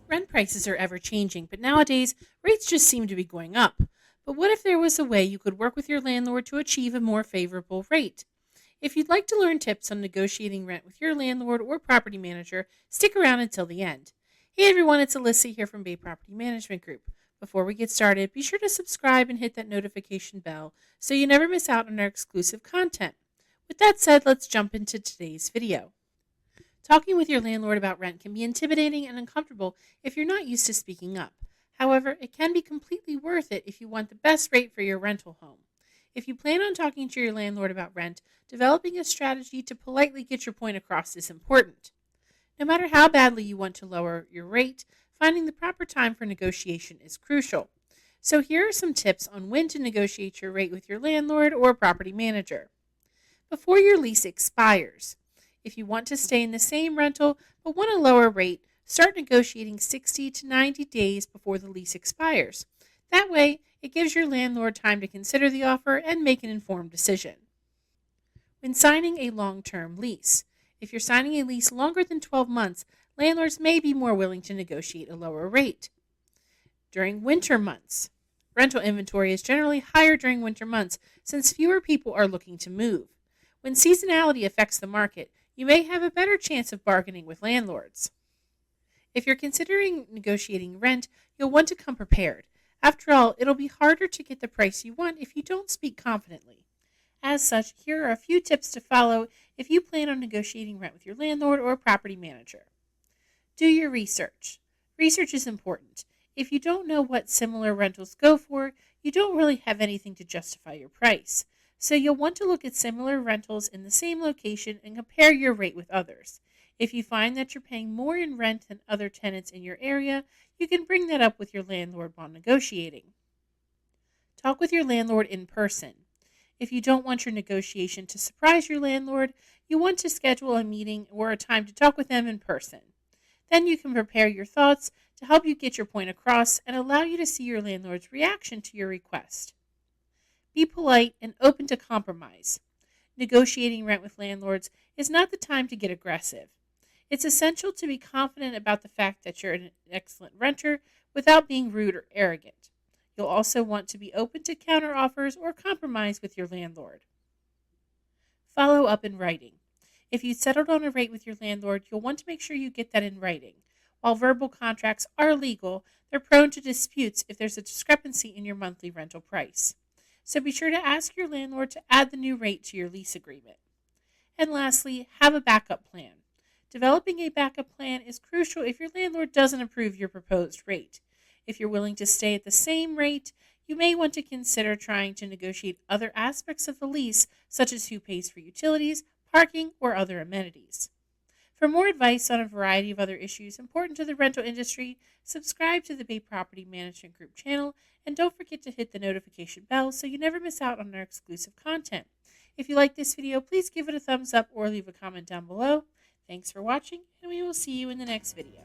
Rent prices are ever changing, but nowadays rates just seem to be going up. But what if there was a way you could work with your landlord to achieve a more favorable rate? If you'd like to learn tips on negotiating rent with your landlord or property manager, stick around until the end. Hey everyone, it's Alyssa here from Bay Property Management Group. Before we get started, be sure to subscribe and hit that notification bell so you never miss out on our exclusive content. With that said, let's jump into today's video. Talking with your landlord about rent can be intimidating and uncomfortable if you're not used to speaking up. However, it can be completely worth it if you want the best rate for your rental home. If you plan on talking to your landlord about rent, developing a strategy to politely get your point across is important. No matter how badly you want to lower your rate, finding the proper time for negotiation is crucial. So here are some tips on when to negotiate your rate with your landlord or property manager. Before your lease expires. If you want to stay in the same rental but want a lower rate, start negotiating 60 to 90 days before the lease expires. That way, it gives your landlord time to consider the offer and make an informed decision. When signing a long-term lease. If you're signing a lease longer than 12 months, landlords may be more willing to negotiate a lower rate. During winter months. Rental inventory is generally higher during winter months since fewer people are looking to move. When seasonality affects the market, you may have a better chance of bargaining with landlords. If you're considering negotiating rent, you'll want to come prepared. After all, it'll be harder to get the price you want if you don't speak confidently. As such, here are a few tips to follow if you plan on negotiating rent with your landlord or property manager. Do your research. Research is important. If you don't know what similar rentals go for, you don't really have anything to justify your price. So you'll want to look at similar rentals in the same location and compare your rate with others. If you find that you're paying more in rent than other tenants in your area, you can bring that up with your landlord while negotiating. Talk with your landlord in person. If you don't want your negotiation to surprise your landlord, you want to schedule a meeting or a time to talk with them in person. Then you can prepare your thoughts to help you get your point across and allow you to see your landlord's reaction to your request. Be polite and open to compromise. Negotiating rent with landlords is not the time to get aggressive. It's essential to be confident about the fact that you're an excellent renter without being rude or arrogant. You'll also want to be open to counteroffers or compromise with your landlord. Follow up in writing. If you settled on a rate with your landlord, you'll want to make sure you get that in writing. While verbal contracts are legal, they're prone to disputes if there's a discrepancy in your monthly rental price. So be sure to ask your landlord to add the new rate to your lease agreement. And lastly, have a backup plan. Developing a backup plan is crucial if your landlord doesn't approve your proposed rate. If you're willing to stay at the same rate, you may want to consider trying to negotiate other aspects of the lease, such as who pays for utilities, parking, or other amenities. For more advice on a variety of other issues important to the rental industry, subscribe to the Bay Property Management Group channel, and don't forget to hit the notification bell so you never miss out on our exclusive content. If you like this video, please give it a thumbs up or leave a comment down below. Thanks for watching, and we will see you in the next video.